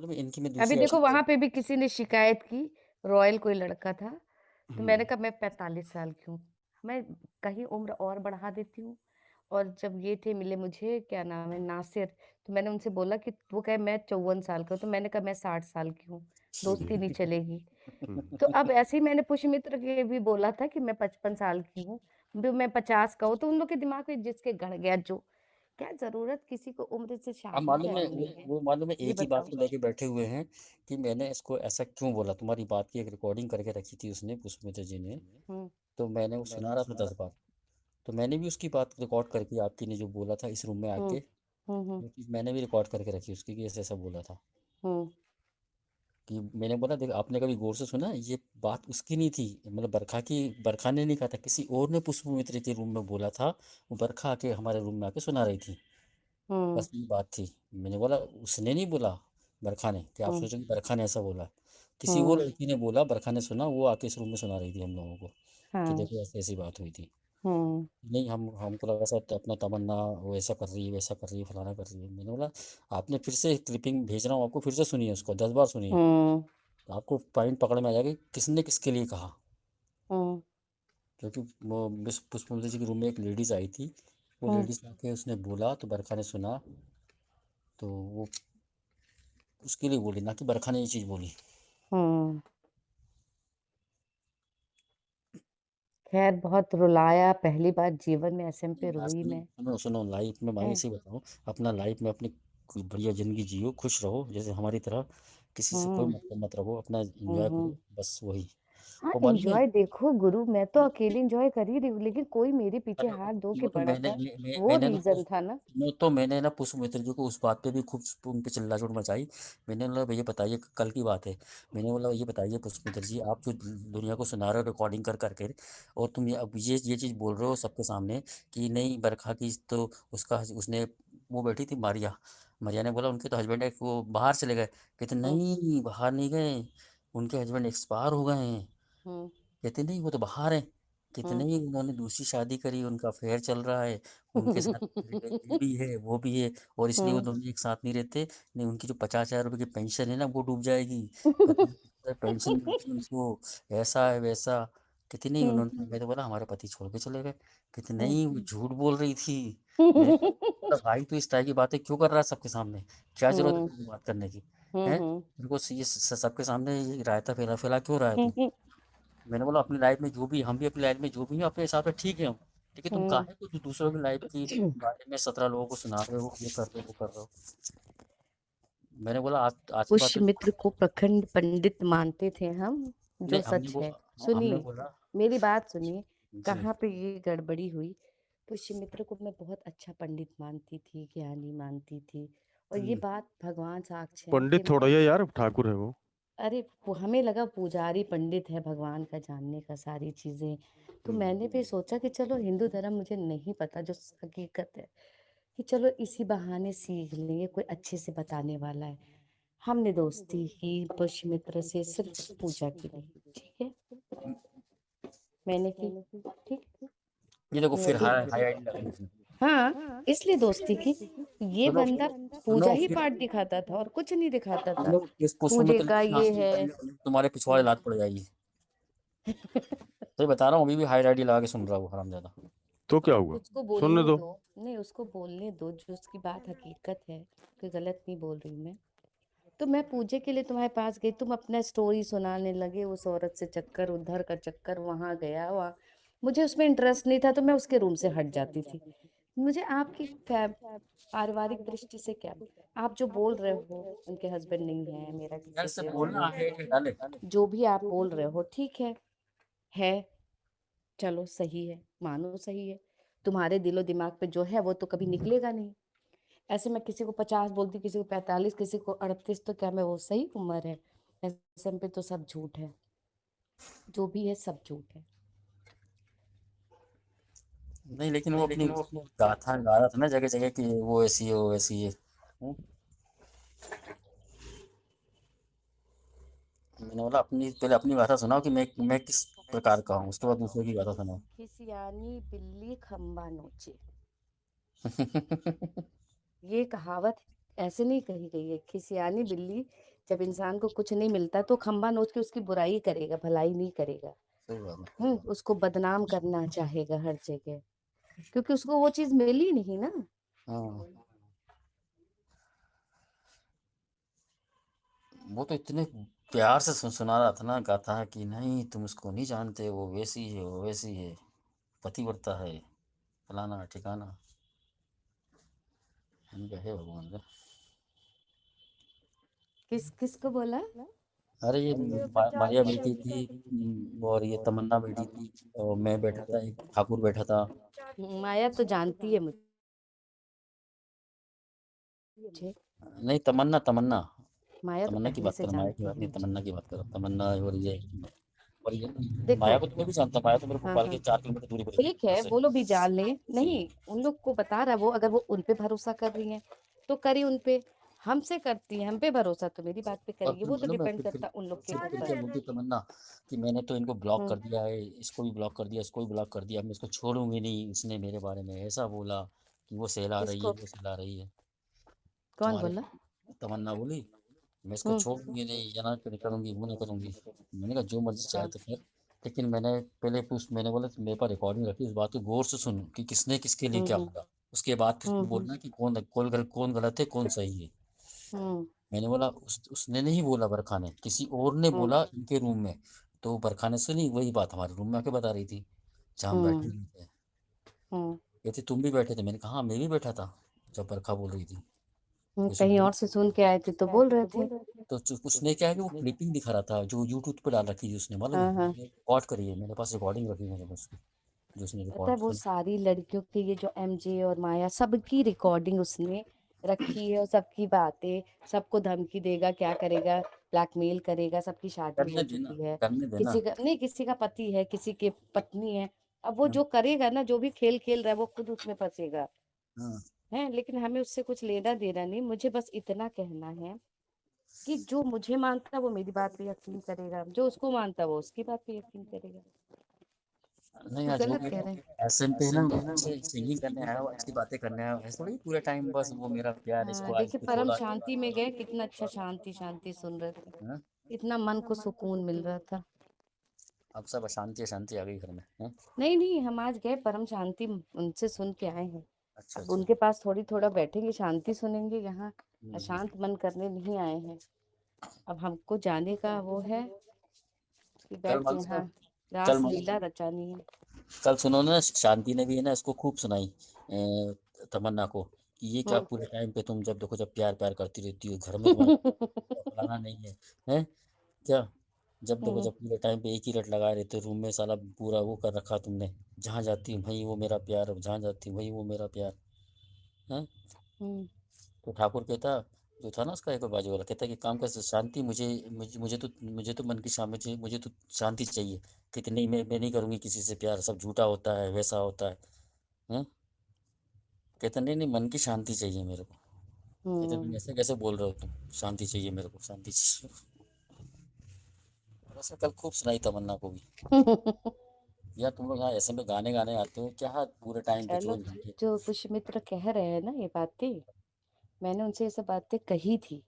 मालूम है इनकी मैं अभी दूसरी देखो आदत। वहाँ पे भी किसी ने शिकायत की, रॉयल कोई लड़का था, तो मैंने हम्म। कहा मैं 45 साल की हूँ, मैं कहीं उम्र और बढ़ा देती हूँ। और जब ये थे मिले मुझे, क्या नाम है, नासिर, तो मैंने उनसे बोला कि वो कहे मैं 54 साल का हूँ, तो मैंने कहा मैं 60 साल की हूँ, जी। दोस्ती नहीं चलेगी। हुँ। तो अब ऐसे ही मैंने पुष्यमित्र के भी बोला था कि मैं 55 साल की हूँ, भी मैं 50 का हूँ, तो उन लोग के दिमाग में जिसके गड़ गया जो, क्या ज़रूरत किसी को उम्र से अब शादी मालूम है करनी है? वो मालूम है ये एक ही बात बताओ। को लेके बैठे हुए हैं कि मैंने इसको ऐसा क्यों बोला। तुम्हारी बात की एक रिकॉर्डिंग करके रखी थी उसने, पुष्पमित्र जी ने। हुँ, तो मैंने वो सुना रहा था 10 बार। तो मैंने भी उसकी बात रिकॉर्ड करके, आपकी ने जो बोला था इस रूम में हुँ, आके, हुँ, हुँ, वो चीज़ मैंने भी रिकॉर्ड करके रखी उसकी, कि ऐसा ऐसा बोला था। हुँ, कि मैंने बोला देख, आपने कभी गौर से सुना, ये बात उसकी नहीं थी, मतलब बरखा की। बरखा ने नहीं कहा था, किसी और ने पुष्पमित्र के रूम में बोला था। वो बरखा आके हमारे रूम में आके सुना रही थी। हुँ, बस ये बात थी। मैंने बोला उसने नहीं बोला, बरखा ने, कि आप हुँ, सोचेंगे बरखा ने ऐसा बोला। किसी और हुँ, लड़की ने बोला, बरखा ने सुना, वो आके इस रूम में सुना रही थी हम लोगों को, कि हाँ, देखो ऐसी ऐसी बात हुई थी। हुँ, नहीं, हम हमको लगा शायद अपना तमन्ना वो ऐसा कर रही है, वैसा कर रही है, फलाना कर रही है। मैंने बोला आपने फिर से क्लिपिंग भेज रहा हूँ आपको, फिर से सुनिए उसको, 10 बार सुनिए। हुँ, तो आपको पॉइंट पकड़ में आ जाएगा कि किसने किसके लिए कहा। हुँ, क्योंकि वो मिस पुष्पमती जी के रूम में एक लेडीज़ आई थी। वो हुँ, लेडीज़ आके उसने बोला तो बरखा ने सुना। तो वो उसके लिए बोली, ना कि बरखा ने ये चीज़ बोली। हुँ। ख़ैर बहुत रुलाया, पहली बार जीवन में एसएम पे आज रोई सुनो मैं। सुनो सुनो, लाइफ में मैं हैं? ऐसे ही बताऊँ, अपना लाइफ में अपनी कोई बढ़िया ज़िंदगी जियो, खुश रहो जैसे हमारी तरह। किसी से कोई हुँ, मतलब मत रखो, अपना हुँ, एंजॉय करो, हुँ। बस वही। हाँ, और मालूम है, एन्जॉय देखो गुरु, मैं तो अकेले एन्जॉय कर ही रही हूँ, लेकिन कोई मेरे पीछे अरे हाथ धो के वो तो पड़ा मैंने था, वो मैंने ना रीज़न था ना। मैंने ना पुष्प मित्र जी को उस बात पे भी खूब उन पे चिल्ला-चोट मचाई। मैंने बोला भैया बताइए, कल की बात है। मैंने बोला ये बताइए पुष्प मित्र जी, आप जो दुनिया को सुना रहे हो रिकॉर्डिंग कर कर के, और तुम ये अब ये चीज़ बोल रहे हो सबके सामने कि नहीं बरखा की तो उसका उसने, वो बैठी थी मारिया। मारिया ने बोला उनके तो हस्बैंड है वो बाहर चले गए। कहते हुँ, नहीं बाहर नहीं गए, उनके हस्बैंड एक्सपायर हो गए हैं। हुँ, कहते नहीं वो तो बाहर है। कहते हुँ। नहीं उन्होंने दूसरी शादी करी, उनका अफेयर चल रहा है, उनके साथ ये भी है वो भी है, और इसलिए वो हुँ। दोनों एक साथ नहीं रहते। नहीं उनकी जो 50,000 रुपए की पेंशन है ना वो डूब जाएगी। पता नहीं कितना पेंशन मिलती है उनको, ऐसा है वैसा। कहते नहीं हुँ, उन्होंने, मैं तो बोला हमारे पति छोड़ के चले गए। कहते हुँ। नहीं वो झूठ बोल रही थी। मैं बोला भाई तू इस तरह की बातें क्यों कर रहा है सबके सामने, क्या जरूरत है हुँ, तुमको बात करने की। हुँ, है हुँ। उनको ये सबके सामने ये रायता फैला फैला क्यों रहा है हुँ, तू। हुँ, मैंने बोला अपनी लाइफ में जो भी हम भी अपनी लाइफ में जो भी हैं अपने हिसाब से ठीक है हम। लेकिन तुम हुँ। काहे को दूसरों की लाइफ की बारे में 17 लोगों को सुना रहे हो, ये कर रहे हो वो कर रहे हो। मैंने बोला आज आज की बात तो पुष्यमित्र को प्रखंड पंडित मानते थे हम, जो नहीं, हमने सच वो है। हमने सुनिए, बोला मेरी बात सुनिए, जी। कहाँ पे ये गड़बड़ी हुई। पुष्यमित्र को मैं बहुत अच्छा पंडित मानती थी, ज्ञानी मानती थी, और ये हुँ। बात भगवान साक्षी हैं कि पंडित थोड़ा मैं, ही है यार, ठाकुर है वो। अरे हमें लगा पुजारी पंडित है, भगवान का जानने का सारी चीजें। तो हुँ। मैंने भी सोचा कि चलो हिंदू धर्म मुझे नहीं पता जो हकीकत है, कि चलो इसी बहाने सीख लेंगे, कोई अच्छे से बताने वाला है। हमने दोस्ती की पुष्यमित्र से सिर्फ पूजा के लिए, ठीक है, मैंने की, ठीक, ये देखो फिर मोदी, हाई हाई आईडी लगा दी इसने। हाँ इसलिए दोस्ती की। ये सुनो बंदा पूजा सुनो ही फिर पाठ दिखाता था और कुछ नहीं दिखाता था। सुनो, इस पुष्प पूजे मित्र का की ये है। तुम्हारे पिछवाड़े लात पड़ जाएगी। तो बता रहा हूँ अभी भी हाई आईडी लगा के सुन रहा हूँ हरामजादा। तो क्या हुआ? उसको सुनने बोलने दो। दो, नहीं उसको बोलने दो, जो उसकी बात हकीकत है, कोई गलत नहीं बोल रही मैं। तो मैं पूजे के लिए तुम्हारे पास गई, तुम अपना स्टोरी सुनाने लगे, उस औरत से चक्कर उधर का चक्कर, वहां गया वहाँ, मुझे उसमें इंटरेस्ट नहीं था, तो मैं उसके रूम से हट जाती थी। मुझे आपकी पारिवारिक दृष्टि से क्या, आप जो बोल रहे हो उनके हस्बैंड नहीं है, मेरा यार किसी से से वो बोलना नहीं आगे आगे है, डाले। जो भी आप बोल रहे हो ठीक है, चलो सही है, मानो सही है। तुम्हारे दिलो दिमाग पे जो है वो तो कभी निकलेगा नहीं। ऐसे मैं किसी को 50 बोलती, किसी को 45, किसी को 38, तो क्या मैं वो सही उम्र है? ऐसे पे तो सब झूठ है, जो भी है सब झूठ है। नहीं लेकिन वो अपनी गाथा गा रहा था ना जगह जगह कि वो ऐसी है वो ऐसी है। मैंने बोला अपनी पहले अपनी गाथा सुनाओ कि मैं किस प्रकार का हूँ, उसके बाद दूसरे की गाथा सुनाओ। खिसियानी बिल्ली खम्बा नोचे, ये कहावत ऐसे नहीं कही गई है। खिसियानी बिल्ली, जब इंसान को कुछ नहीं मिलता तो खंबा नोच के उसकी बुराई करेगा, भलाई नहीं करेगा। सही बात है। उसको बदनाम करना चाहेगा हर जगह, क्योंकि उसको वो चीज मिली नहीं ना। हाँ, वो तो इतने प्यार से सुना रहा था ना, गाथा है कि नहीं तुम उसको नहीं जानते, वो वैसी है, वो वैसी है, पतिव्रता है, फलाना ठिकाना। हम क्या है भगवान का। किसको बोला? अरे ये मारिया बैठी थी, और ये तमन्ना बैठी थी, और मैं बैठा था, एक ठाकुर बैठा था। माया तो जानती है मुझे। नहीं, तमन्ना तमन्ना माया तो तमन्ना की पहले बात से कर, माया की जानती बात है नहीं, मुझे। तमन्ना की बात करो। तमन्ना और ये देखो, माया को तो मैं भी जानता, माया तो मेरे को हाँ पाल के हाँ, 4 किलोमीटर दूरी पर ठीक है, से। वो लोग भी जान ले। सही नहीं, उन लोग को बता रहा है वो, अगर वो उन पे भरोसा कर रही हैं तो करी उन पे। हमसे करती है, हम पे भरोसा तो मेरी बात पे और करेगी, फिर वो तो मालूम है, डिपेंड करता उन लोग के फिर ऊपर। क्या बोलती तमन्ना कि मैंने तो इनको ब्लॉक हम्म कर दिया है, इसको भी ब्लॉक कर दिया, इसको भी ब्लॉक कर दिया, मैं इसको छोड़ूंगी नहीं, इसने मेरे बारे में ऐसा बोला कि वो सहला रही है, किसको? वो सहला रही है। कौन तुम्हारे बोला? तमन्ना बोली मैं इसको हम्म छोड़ूंगी नहीं, ये ना करूंगी, वो ना करूंगी। मैंने कहा जो मर्जी चाहे हाँ तो फिर। लेकिन मैंने पहले पूछ, मैंने बोला मेरे पास रिकॉर्डिंग रखी, इस बात को गौर से सुन कि किसने किसके लिए क्या हम्म बोला। उसके बाद फिर तू हम्म बोलना कि कौन गलत है, कौन सही है। हम्म मैंने बोला उसने नहीं बोला, बरखा ने, किसी और ने हम्म बोला इनके रूम में। तो बरखा ने सुनी वही बात हमारे रूम में आके बता रही थी, जहाँ हम बैठे हम्म हुए थे। हम्म कहती तुम भी बैठे थे, मैंने कहा हाँ मैं भी बैठा था जब बरखा बोल रही थी। ये सब कहीं बोल, और से सुन के आए थे तो बोल रहे थे। तो उसने क्या है कि वो क्लिपिंग दिखा रहा था जो यूट्यूब पे डाल रखी थी उसने, मालूम हाँ है, हाँ, रिकॉर्ड करी है, मेरे पास रिकॉर्डिंग रखी है मेरे पास, जो उसने पता है रिकॉर्ड वो सुन। सारी लड़कियों की, ये जो एमजे और माया, सबकी रिकॉर्डिंग उसने रखी है, और सबकी बातें, सबको धमकी देगा, क्या करेगा, ब्लैकमेल करेगा, सबकी शादी हो करने देना, चुकी है। करने देना। किसी का नहीं, किसी का पति है, किसी की पत्नी है। अब वो हाँ, जो करेगा ना, जो भी खेल खेल रहा है, वो खुद उसमें फंसेगा। हाँ। है, लेकिन हमें उससे कुछ लेना देना नहीं। मुझे बस इतना कहना है कि जो मुझे मानता है वो मेरी बात पे यकीन करेगा, जो उसको मानता है वो उसकी बात पे यकीन करेगा। नहीं, तो आज वो गलत कह रहे ऐसे पे ना अच्छे सिंगिंग करने आया हो, अच्छी बातें करने आया हो, ऐसे थोड़ी पूरे टाइम बस वो मेरा हैं। प्यार, हाँ, इसको आज देखिए, को परम छोड़ा। शांति में गए, कितना अच्छा शांति शांति सुन रहे थे। हाँ? इतना मन को सुकून मिल रहा था। अब सब अशांति अशांति आ गई घर में, हैं? नहीं नहीं, हम आज गए परम शांति, उनसे सुन के आए हैं। अच्छा अब अच्छा। उनके पास थोड़ी थोड़ा बैठेंगे, शांति सुनेंगे। यहाँ हम्म। अशांत मन करने नहीं आए हैं। अब हमको जाने का वो है कि कल बैठ के मालूम है, यहाँ कल रास मालूम लीला रचानी है। कल सुनो ना, शांति ने भी है ना इसको खूब सुनाई, तमन्ना को, कि ये क्या हम्म पूरे टाइम पे तुम जब देखो जब प्यार प्यार करती रहती हो, घर में तुम्हारा फलाना नहीं है, हैं? क्या, जब देखो हम्म जब पूरे टाइम पे एक ही रट लगाए रहते हो, रूम में साला पूरा वो कर रखा तुमने, जहाँ जाती हूँ भाई वो मेरा प्यार, जहाँ जाती हूँ भाई वो मेरा प्यार, हैं? हम्म तो ठाकुर कहता, जो था ना उसका एक और बाजू वाला, कहता कि काम कैसे शांति, मुझे तो मन की मुझे तो शांति चाहिए। कहते नहीं, मैं नहीं करूँगी किसी से प्यार, सब झूठा होता है, वैसा होता है, हैं? कहता नहीं नहीं, मन की शांति चाहिए मेरे को। कहते तुम हम्म ऐसे कैसे बोल रहे हो, तुम शांति चाहिए मेरे को, शांति चाहिए। वैसे कल खूब सुनाई तमन्ना को भी। यार तुम लोग यहाँ ऐसे में गाने गाने आते हो क्या, पूरे टाइम पे चलो, 24 घंटे। जो कुछ मित्र कह रहे हैं ना ये बातें, मैंने उनसे ये सब बातें कही थी,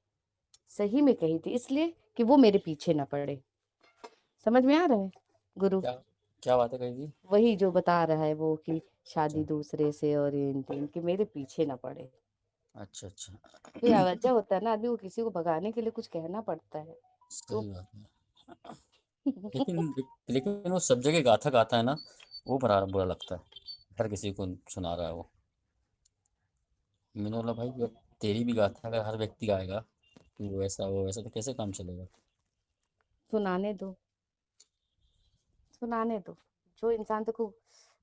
सही में कही थी, इसलिए कि वो मेरे पीछे ना पड़े। समझ में आ रहा है गुरु? क्या क्या बात है कही थी? वही जो बता रहा है वो, कि अच्छा शादी दूसरे से और इन तीन, कि मेरे पीछे ना पड़े। अच्छा अच्छा। फिर अवज्ञा होता है ना, आदमी को किसी को भगाने के लिए कुछ कहना पड़ता है। तो सही बात है। लेकिन वो सब जगह गाथा गाता है ना, वो बड़ा बुरा लगता है, हर किसी को सुना रहा है वो। मैंने बोला भाई जब तेरी भी गाथा अगर हर व्यक्ति गाएगा कि वो वैसा तो कैसे काम चलेगा। सुनाने दो, सुनाने दो। जो इंसान, देखो,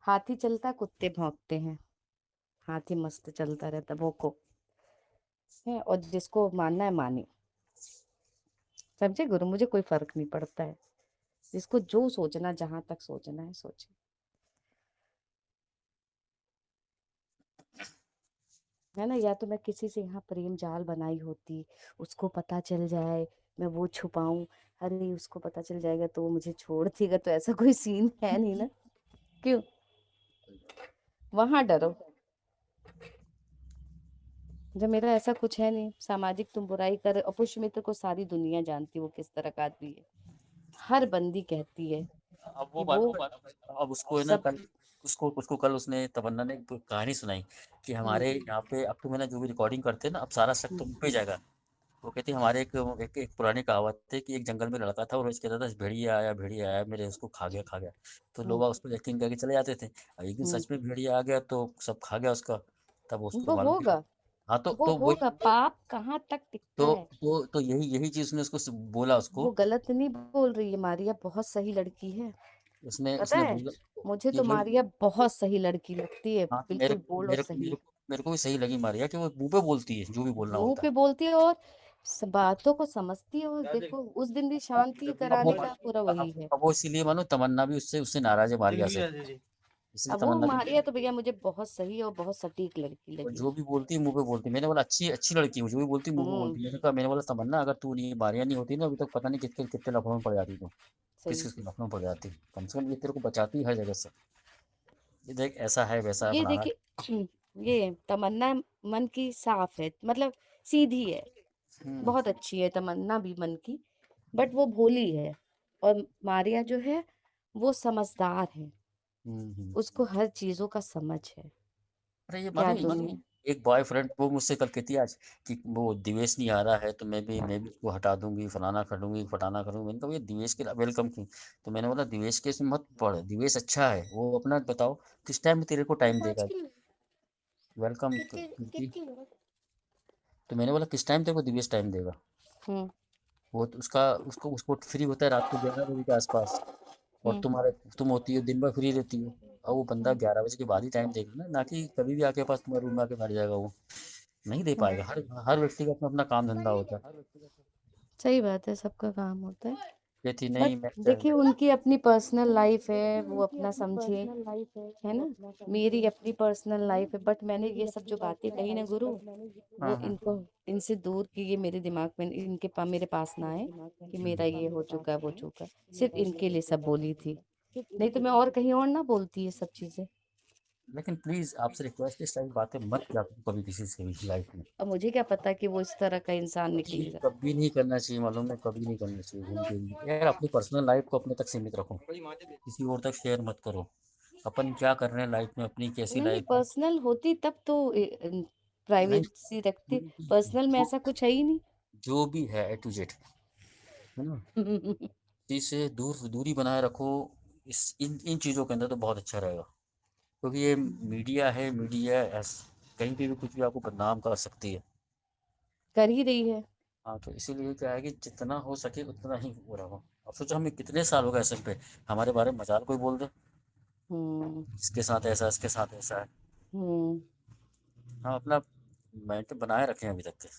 हाथी चलता कुत्ते भौंकते हैं, हाथी मस्त चलता रहता भोको है, और जिसको मानना है माने। समझे गुरु? मुझे कोई फर्क नहीं पड़ता है, जिसको जो सोचना, जहां तक सोचना है सोचे। है ना? या तो मैं किसी से यहाँ प्रेम जाल बनाई होती, उसको पता चल जाए, मैं वो छुपाऊं, अरे उसको पता चल जाएगा तो वो मुझे छोड़ देगा, तो ऐसा कोई सीन है नहीं ना। क्यों वहां डरो? जब मेरा ऐसा कुछ है नहीं, सामाजिक तुम बुराई कर, और पुष्यमित्र को सारी दुनिया जानती है वो किस तरह का आदमी है। हर बंदी कहती है अब वो कि बात, वो अब उसको है ना सब। कल, उसको उसको कल उसने तमन्ना ने एक कहानी सुनाई कि हम्म हमारे यहाँ पे अब तुम है ना जो भी रिकॉर्डिंग करते हैं ना, अब सारा शक हम्म तुम पे जाएगा। वो कहती हमारे एक पुरानी कहावत है कि एक जंगल में लड़का था और रोज कहता था भेड़िया आया मेरे उसको खा गया। तो हम्म लोग उस पर यकीन करके चले जाते थे। अब एक दिन हम्म। सच में भेड़िया आ गया तो सब खा गया उसका। तब उसको वो मालूम कि होगा, हाँ, वो तो वही, होगा, पाप कहाँ तक टिकता तो है। तो यही यही चीज उसने उसको बोला वो उसको। गलत नहीं बोल रही है, मारिया बहुत सही लड़की है। उसने पता उसने है, बोला मुझे कि तो भाई, मारिया बहुत सही लड़की लगती है, हाँ, बिल्कुल बोल्ड और सही। मेरे को भी सही लगी मारिया कि वो मुंह पे बोलती है जो भी बोलना मुंह होता पे है। बोलती है और बातों को समझती है। और देखो उस दिन भी शांति अब वो कराने का पूरा वही है। अब वो इसीलिए मानो तमन्ना भी उससे उससे नाराज है मारिया से, इसलिए अब वो तमन्ना भी, मारिया तो भैया मुझे बहुत सही और बहुत सटीक लड़की और लगी। जो भी बोलती है मुंह पे बोलती है। मैंने बोला अच्छी अच्छी लड़की है, जो भी बोलती है मुंह पे हम्म। बोलती है। मैंने बोला तमन्ना अगर तू नहीं मारिया नहीं होती ना अभी तक पता नहीं कितने कितने लफड़ों में पड़ जाती तू, किस सही। किस लफड़ों में पड़ जाती। कम से कम ये तेरे को बचाती है हर जगह से। ये देख ऐसा है वैसा है ये फलाना। देखिए ये तमन्ना मन की साफ है, मतलब सीधी है, हम्म बहुत अच्छी है तमन्ना भी मन की। बट वो भोली है। और मारिया जो है वो समझदार है, उसको हम्म। हर चीजों का समझ है। अरे ये क्या मालूम दुनिया। एक बॉयफ्रेंड वो मुझसे कल कहती है आज कि वो दिवेश नहीं आ रहा है तो मैं भी उसको हटा दूंगी, फलाना कर दूंगी, फटाना करूंगी। मैंने कहा ये दिवेश के वेलकम क्यों? तो मैंने बोला दिवेश के इसमें मत पढ़, दिवेश अच्छा है, वो अपना बताओ किस टाइम में तेरे को टाइम देगा। वेलकम कीर्ति। तो मैंने बोला किस टाइम तेरे को दिवेश टाइम देगा? हम्म वो तो उसका उसको उसको फ्री होता है रात को 11 बजे के आसपास, और हम्म तुम होती हो दिन भर फ्री रहती हो। और वो बंदा 11 बजे के बाद ही टाइम देगा ना कि कभी भी आके पास तुम्हारे रूम में आके बैठ जाएगा। वो नहीं दे हम्म। पाएगा। हर हर व्यक्ति का अपना अपना काम धंधा होता है। सही बात है, सबका काम होता है। कहती बट नहीं मैं देखिए उनकी अपनी पर्सनल लाइफ है, वो अपना समझे, है ना। मेरी अपनी पर्सनल लाइफ है, बट मैंने ये सब जो बातें कही ना गुरु, हाँ वो हाँ। इनको इनसे दूर की, ये मेरे दिमाग में मेरे पास ना आए कि मेरा ये हो चुका है वो चुका है। सिर्फ इनके लिए सब बोली थी, नहीं तो मैं और कहीं और ना बोलती ये सब चीजें। लेकिन प्लीज आपसे रिक्वेस्ट है इस टाइप की बातें मत किया करो कभी किसी से भी लाइफ में। अब मुझे क्या पता कि वो इस तरह का इंसान निकलेगा। कभी नहीं करना चाहिए, मालूम है, कभी नहीं करना चाहिए। घूम के भी यार अपनी पर्सनल लाइफ को अपने तक सीमित रखो, किसी और तक शेयर मत करो। अपन क्या कर रहे हैं लाइफ में, अपनी कैसी नहीं, लाइफ है। पर्सनल होती तब तो नहीं, प्राइवेसी रखती। पर्सनल में जो ऐसा कुछ है ही जो भी है ए टू जेड, है ना, नहीं। इसी से दूरी बनाए रखो। इस इन इन चीज़ों के अंदर तो बहुत अच्छा रहेगा। क्योंकि ये मीडिया है, मीडिया कहीं पे भी कुछ भी आपको बदनाम कर सकती है। कर ही रही है। हाँ, तो इसीलिए क्या है कि जितना हो सके उतना ही वो रहो। अब सोचो हमें कितने साल हो गए ऐसे पे, हमारे बारे में मजाल कोई बोल दे हम्म इसके साथ ऐसा इसके साथ ऐसा है, हम्म। हम अपना मेंटेन बनाए रखे हैं अभी तक के।